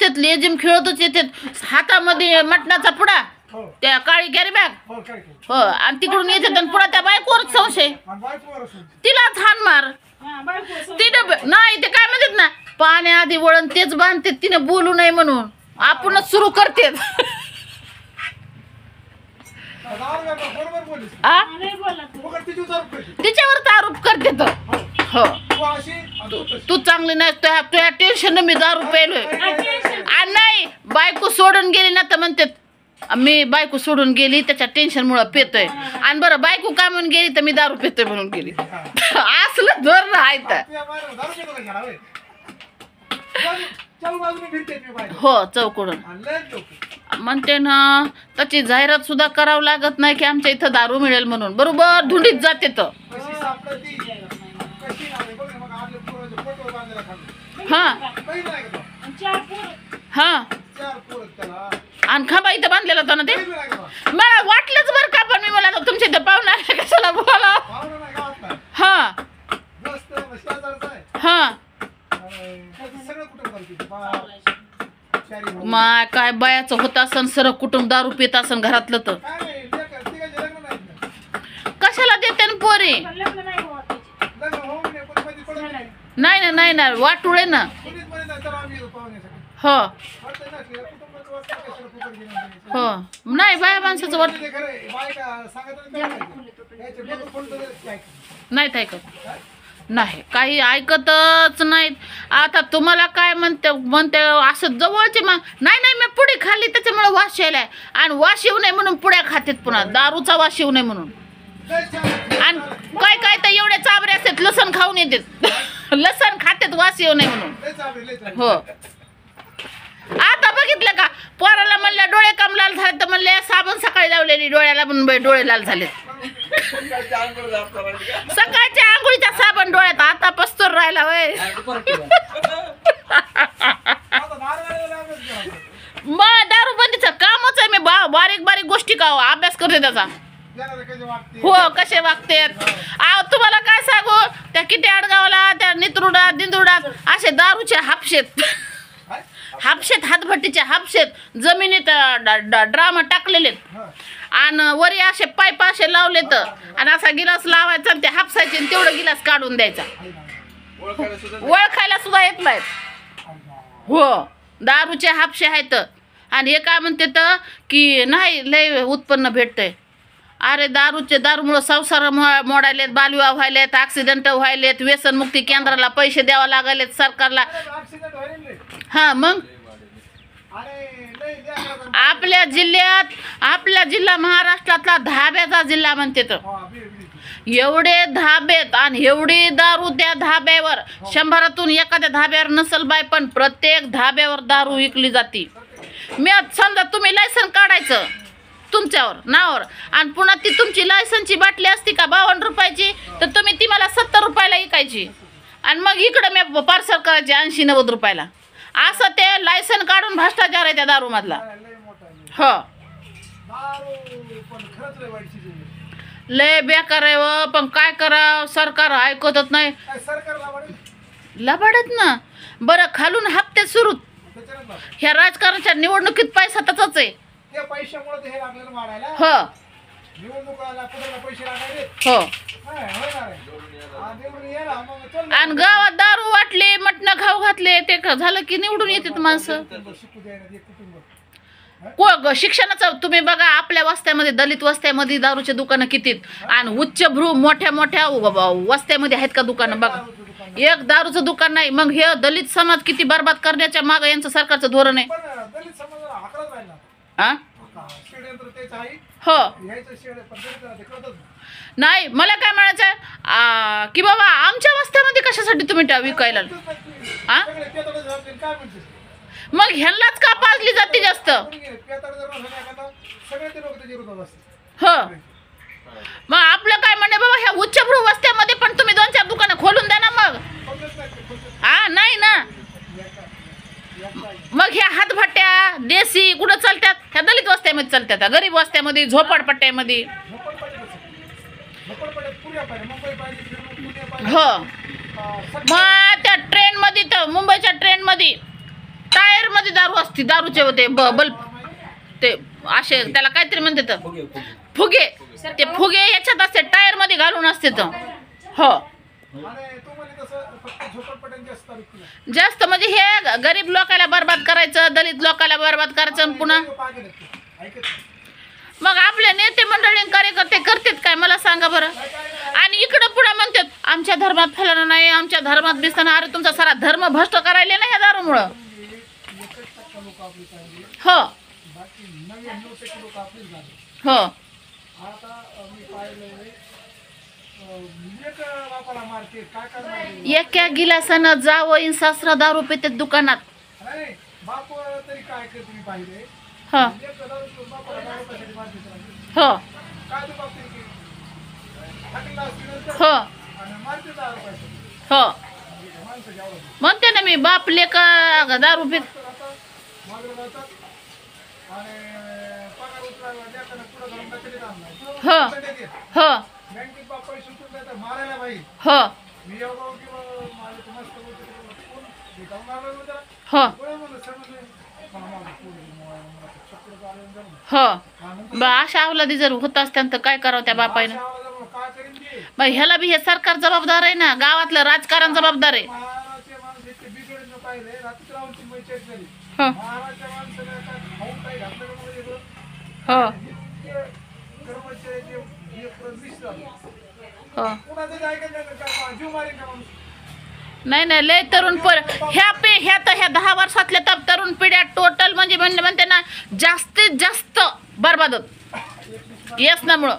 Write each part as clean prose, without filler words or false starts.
येतात लेजिम खेळतच येतात हातामध्ये मटणाचा पुडा त्या काळी कॅरी बॅग हो आणि तिकडून येतात आणि पुढे त्या बायकोवर संशय तिलाच हाण मार तिने नाही ते काय म्हणतात ना पाण्याआधी वळण तेच बांधते तिने बोलू नये म्हणून आपणच सुरू करते तिच्यावरच आरोप करते तर हो तू चांगली नाही तुझ्या टेन्शन मी दारू प्यायलोय आणि नाही बायको सोडून गेली ना तर म्हणते मी बायको सोडून गेली त्याच्या टेन्शन मुळे पेतोय आणि बरं बायको का म्हणून गेली तर मी दारू पेतोय म्हणून गेली असलं धोरण आहे तर हो चौकडून म्हणते ना त्याची जाहिरात सुद्धा करावं लागत नाही की आमच्या इथं दारू मिळेल म्हणून बरोबर धुंडीत जाते तर हा हा आणि खांबा इथं बांधलेला होता ना ते मला वाटलंच बरं का पण मी मला तुमच्या इथं पाहुणा आहे कशाला बोला हा हा मा काय बायाचं होत असन सरक कुटुंब दारू पित असन घरातलं तर कशाला देते ना पोरी नाही ना नाही ना वाटुळे ना हो हो नाही बाया माणसाचं वाट नाहीत ऐकत नाही काही ऐकतच नाहीत आता तुम्हाला काय म्हणते असं जवळचे मग नाही नाही मी पुढे खाल्ली त्याच्यामुळे वास यायलाय आणि वास येऊ नये म्हणून पुड्या खातेत पुन्हा दारूचा वास येऊ नये म्हणून आणि काय काय तर एवढे चाबरे असतात लसण खाऊन येतात लसण खातेत वास येऊ नये म्हणून हो आता बघितलं का पोराला म्हणलं डोळे कम लाल झाले तर म्हणले साबण सकाळी लावलेली डोळ्याला म्हणून डोळे लाल झाले सकाळच्या आंघोळीचा साबण डोळ्यात आता पस्तोर राहिला वय मग दारूबंदीचं कामच आहे मी बारीक बारीक गोष्टी का अभ्यास करते त्याचा हो कसे वागतात तुम्हाला काय सांगू त्या किती आडगावला त्या नित्रुडात दिंदुडात असे दारूचे हापशेत हातभट्टीचे हापशेत जमिनीत ड्राम टाकलेले आणि वरी असे पाईप असे लावले तर आणि असा गिलास लावायचा आणि ते हापसायचे आणि तेवढं गिलास काढून द्यायचा ओळखायला सुद्धा येत नाहीत हो दारूचे हापशे आहेत आणि हे काय म्हणते तर की नाही लय उत्पन्न भेटतंय अरे दारूमुळं संसार मोडायलेत बालविवाह व्हायलेत ॲक्सिडेंट व्हायलेत व्यसनमुक्ती केंद्राला पैसे द्यावं लागायलेत सरकारला हा मग आपल्या जिल्हा महाराष्ट्रातला धाब्याचा जिल्हा म्हणते तर एवढे धाबेत आणि एवढी दारू त्या धाब्यावर 100तून एखाद्या धाब्यावर नसल बाय पण प्रत्येक धाब्यावर दारू विकली जाते मी समजा तुम्ही लायसन काढायचं तुमच्यावर नावावर आणि पुन्हा ती तुमची लायसनची बाटली असती का 52 रुपयाची तर तुम्ही ती मला 70 रुपयाला विकायची आणि मग इकडं मी पार्सल करायची 80-90 रुपयाला असं ते लायसन काढून भ्रष्टाचार आहे त्या दारू मधला हो लय बेकार आहे व पण काय करावं सरकार ऐकतच नाही लबाडत ना बरं खालून हप्ते सुरू ह्या राजकारणाच्या निवडणुकीत पैसा त्याचाच आहे हो हो आणि गावात दारू वाटले मटण खाऊ घातले ते झालं की निवडून येतात माणसं शिक्षणाचं तुम्ही बघा आपल्या वस्त्यामध्ये दलित वस्त्यामध्ये दारूचे दुकानं किती आणि उच्चभ्रू मोठ्या मोठ्या वस्त्यामध्ये आहेत का दुकानं बघा एक दारूचं दुकान नाही मग हे दलित समाज किती बरबाद करण्याच्या मागे यांचं सरकारचं धोरण आहे हो नाही मला काय म्हणायचं की बाबा आमच्या वस्त्यामध्ये कशासाठी तुम्ही विकायला मग ह्यांनाच का पाजली जाते जास्त हो मग आपलं काय म्हणे बाबा ह्या उच्चभ्रू वस्त्यामध्ये पण तुम्ही 2-4 दुकानं खोलून द्या ना मग हा नाही ना मग ह्या हातभट्ट्या देशी कुठं चालतात ह्या दलित वस्त्यामध्ये चालतात गरीब वस्त्यामध्ये झोपडपट्ट्यामध्ये हो मग त्या ट्रेनमध्ये तर मुंबईच्या ट्रेनमध्ये टायर मध्ये दारू असते, दारूचे होते बल्ब ते असे त्याला काहीतरी म्हणते फुगे, ते फुगे याच्यात असते, टायर मध्ये घालून असते तर. हो जास्त म्हणजे हे गरीब लोकांना बर्बाद करायचं, दलित लोकांना बर्बाद करायचं. आणि पुन्हा मग आपले नेते मंडळी कार्यकर्ते करतात काय मला सांगा बरं. आणि इकडं पुढे म्हणतात आमच्या धर्मात फलानं नाही, आमच्या धर्मात दिसताना. अरे तुमचा सारा धर्म भ्रष्ट करायला नाही ह्या दारूमुळं. हो हो एका गिलासानं जावं सासरा दारू पिते दुकानात. हो हो हो हो म्हणते ना मी, बाप लेका दारू पित. हो हो हो हो हो अशा अवलादी जर होत असत्या तर काय करावं त्या बापायनं. मग ह्याला बी हे सरकार जबाबदार आहे ना, गावातलं राजकारण जबाबदार आहे. हो हो हो नाही नाही लय तरुण ह्या 10 वर्षातल्या तरुण पिढ्या टोटल म्हणजे म्हणते ना जास्तीत जास्त बरबाद होत व्यसनामुळं.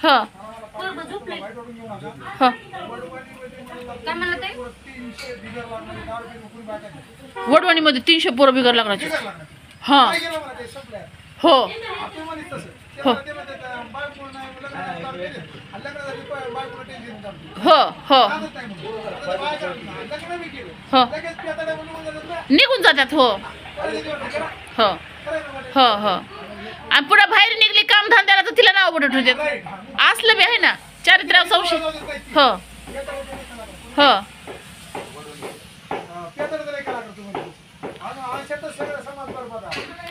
हो हो वडवणीमध्ये 300 पोरं बिगर लागण्याचे. हा हो हो हो हो हो निघून जातात. हो हो हो हो आणि पुढे बाहेर निघली काम धंद्याला तर तिला नाव पुढे ठेवतात. असलं बी आहे ना चारित्र्यावर संशय. हो हो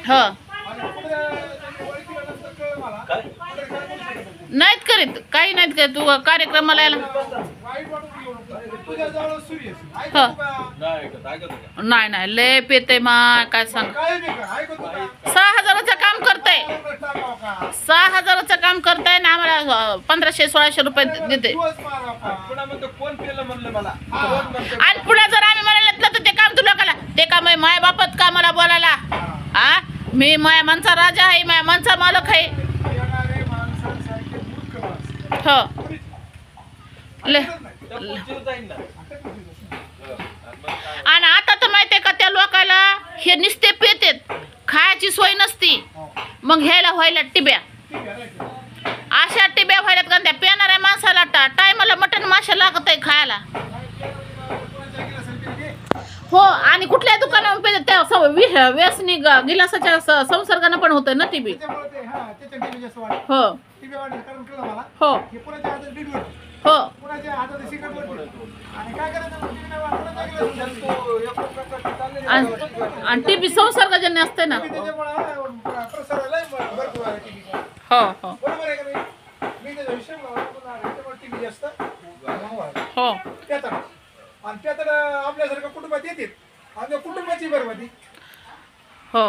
हो नाहीत करीत, काही नाहीत करीत. तू कार्यक्रमाला यायला नाही नाही लय पेते मा काय सांग. 6,000चं काम करताय, 6,000चं काम करताय ना आम्हाला 1500-1600 रुपये देते. आणि पुढे जर आम्ही म्हणायला तर ते काम तुला कला ते का माय बापत का मला बोलायला. हा मी माया माणसा राजा आहे, माया माणसा मालक आहे. हो आणि आता तर माहितीये का त्या लोकाला हे निस्ते पेतेत, खायची सोय नसती. मग ह्याला व्हायला टिब्या, अशा टिब्या व्हायल्यात का त्या पेणाऱ्या माणसाला टायमाला मटण माशा लागत आहे खायला. हो आणि कुठल्या दुकानावर पेते त्या व्यसनी गिलासाच्या संसर्गानं पण होतं ना टीबी. हो हो हो आणि टीबी संसर्गजन्य असते ना. हो हो हो आपल्यासारख्या कुटुंबात येते आपल्या कुटुंबाची बरबादी. हो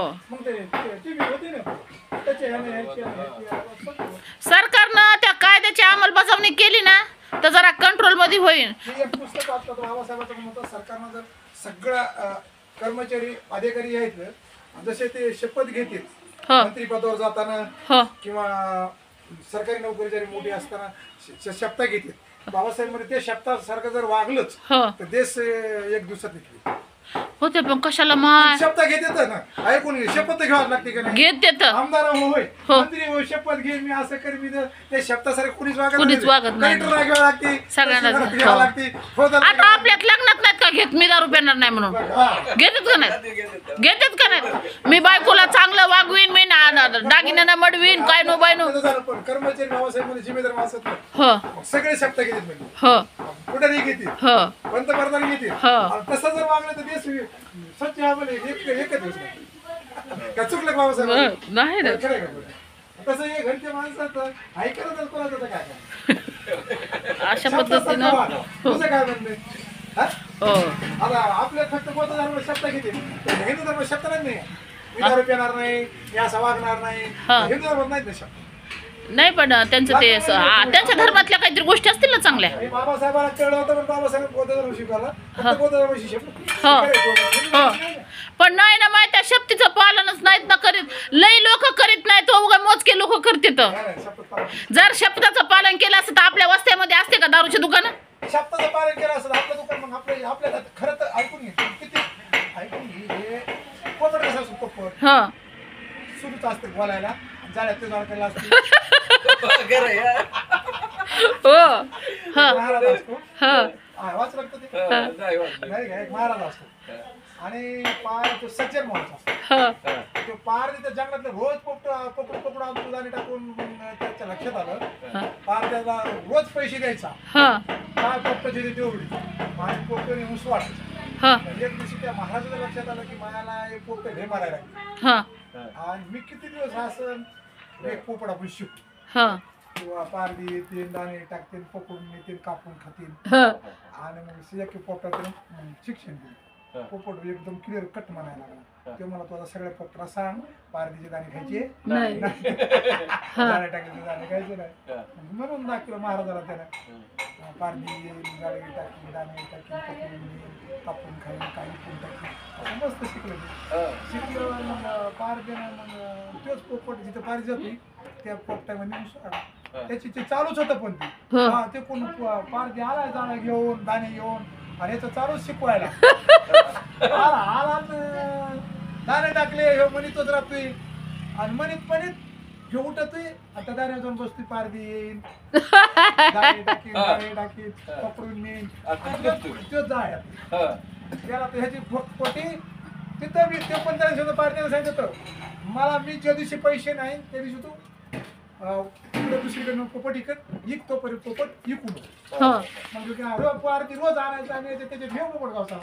सरकारनं त्या कायद्याची अंमलबजावणी केली ना तर जरा कंट्रोल मध्ये होईल. पुस्तक बाबासाहेबांचं मत सरकारनं जर सगळ्या कर्मचारी अधिकारी आहेत जसे ते शपथ घेतील मंत्रिपदावर जाताना किंवा सरकारी नोकरी जरी मोठी असताना शपथ घेतील, बाबासाहेब मध्ये ते शपथासारखं जर वागलंच तर देश एक दिवसात निघतील. होते पण कशाला माय शपथ घेतात ना, ऐकून शपथ घ्यावं लागते का नाही. घेत आमदार होय मंत्री होय शपथ घे मी असं कर मी त्या शब्दासारखं कुणीच वागत नाही. घ्यावं लागते सगळ्यांना घ्यावं लागते. आता आपल्यात लग्नात नाहीत का घेत मी दारू पेणार नाही म्हणून घेतात का नाही, घेतात का नाही. मी बायकोला चांगलं वागवीन, मी दागिन्यानं मडवीन काय नो बाय नो. कर्मचारी बाबासाहेब मध्ये जिम्मेदार माणसात हो सगळे शब्द घेतात म्हणजे हो कुठे नाही घेतील, हो पंतप्रधान घेतील. हो तसं जर वागलं तर देश अशी स्वच्छ हवा एकच दिवस का चुकलं का बाबासाहेब नाही ना खरं आहे का खोटं? तसं हे घरच्या माणसाचं ऐकतच कोणाचं तर काय अशा पद्धतीनं तुझं काय म्हणणं आहे? हा? हो आता आपल्या फक्त बौद्ध धर्म शब्द किती हिंदू धर्म शब्द नाही मी दारू पिणार नाही मी असं वागणार नाही हा. हिंदू धर्मात नाहीत ना शब्द नाही पण त्यांचं ते त्यांच्या धर्मातल्या काहीतरी गोष्टी असतील ना चांगल्या आणि बाबासाहेबांना कळलं होतं पण बाबासाहेब बौद्ध धर्म शिकवला फक्त बौद्ध धर्म शिकवला हो हो पण नाही ना माहिती आहे, शक्तीचं पालनच नाहीत ना करीत लई लोक करीत नाहीत उगा मोजके लोक करतात जर शब्दाचं पालन केलं असतं तर आपल्या वस्त्यामध्ये असते का दारूची दुकानं शब्दाचं पालन केलं असं आपलं दुकान मग आपल्या खरं तर ऐकून घे किती ऐकून घे हे पोपट कसं असतो पोपट हा सुरूच असते बोलायला जाळ्यात ते झाड केला असतो हो हा महाराज असतो हा वाच लागतं ते नाही का एक महाराज असतो आणि पार तो सज्जन माणूस असतो हा तो पार तिथं जंगलातलं रोज पकडून आणून दुधाने टाकून त्याच्या लक्षात आलं पार त्याला रोज पैसे द्यायचा हा काय पोपटाची ती तेवढी आणि पोपटाने ऊस वाटायचा हा एक दिवशी त्या महाराजाला लक्षात आलं की मला एक पोपट हे मारायला लागले हा आणि मी किती दिवस असं एक पोपट आपण शिकू हा किंवा पारडी येतील दाणे टाकतील पकडून येतील कापून खातील हा आणि मग एक पोपटाचं शिक्षण दिलं पोपट एकदम क्लिअर कट म्हणायला लागला ते मला तुझा सगळ्या पोपटाला सांग पारडीचे दाणे खायचे नाही दाणे टाकायचे दाणे खायचे नाही म्हणून दाखवलं महाराजाला त्याला पारडी गाडी टाकली दाणे टाकली पकडून येईल कापून खाईल काही पण टाकली मस्त शिकलं शिकलं मग पार देणं मग तोच पोपट जिथं पारडी जाते त्या पोपटामध्ये त्याची ते चालूच होतं पण ते ते कोण पारडी आला जाणं घेऊन दाणे घेऊन आणि याचं चालूच शिकवायला आला दाणे टाकले ह्यो म्हणतोच राहतोय आणि म्हणत ह्यो उठतोय आता दाण्या जाऊन बसतोय पारदी येईन दाणे टाकीन पकडून नेईन तोच जाळ्यात गेला तर ह्याची पोटी तिथं मी ते पण त्याला पारदीला सांगितलं मला मी ज्या दिवशी पैसे नाही त्या दिवशी तू पुढे दुसरीकडनं पोपट इकत इक तोपर्यंत पोपट इकून मग पारदी रोज आणायचं आणि त्याचे ठेव पोपट गावचा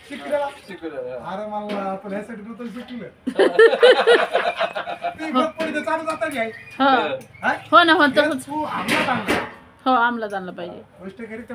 शिकलेला अरे मला आपण ह्यासाठी नव्हतं शिकलं ती पोपट चालू जाता घ्याय हो ना हो तसंच तू अंमलात आणला हो अंमलात आणलं पाहिजे गोष्ट करीत